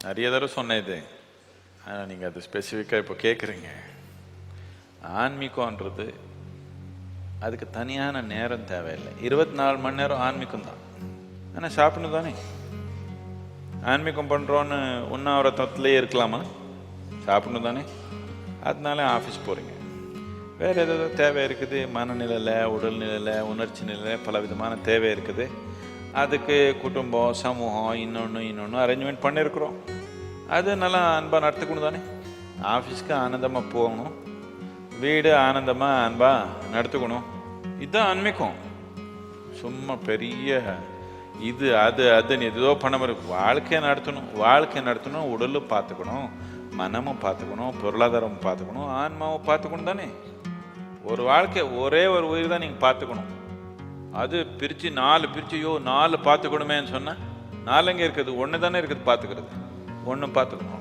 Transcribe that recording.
நிறைய தடவை சொன்னேன் இது. ஆனால் நீங்கள் அது ஸ்பெசிஃபிக்காக இப்போ கேட்குறீங்க. ஆன்மீகம்ன்றது அதுக்கு தனியான நேரம் தேவையில்லை. 24 மணி நேரம் ஆன்மீகம் தான். ஆனால் சாப்பிடணும் தானே. ஆன்மீகம் பண்ணுறோன்னு உண்ணாவிரதத்துலேயே இருக்கலாமா? சாப்பிடணும் தானே. அதனால ஆஃபீஸ் போகிறீங்க. வேறு ஏதாவது தேவை இருக்குது, மனநிலையில், உடல்நிலையில், உணர்ச்சி நிலையில் பல விதமான தேவை இருக்குது. அதுக்கு குடும்பம், சமூகம், இன்னொன்று அரேஞ்ச்மெண்ட் பண்ணியிருக்கிறோம். அது நல்லா அன்பாக நடத்துக்கணும் தானே. ஆஃபீஸ்க்கு ஆனந்தமாக போகணும், வீடு ஆனந்தமாக அன்பாக நடத்துக்கணும். இதுதான் ஆன்மீகம். சும்மா பெரிய இது அதுன்னு எதோ பண்ண மாதிரி வாழ்க்கையை நடத்தணும். உடலும் பார்த்துக்கணும், மனமும் பார்த்துக்கணும், பொருளாதாரமும் பார்த்துக்கணும், ஆன்மாவும் பார்த்துக்கணும் தானே. ஒரு வாழ்க்கை, ஒரே ஒரு உயிர் தான் நீங்கள் பார்த்துக்கணும். அது பிரித்து 4 பார்த்துக்கணுமேன்னு சொன்னால் 4 எங்கே இருக்குது? 1 தானே இருக்குது பார்த்துக்கிறது. 1 பார்த்துக்கணும்.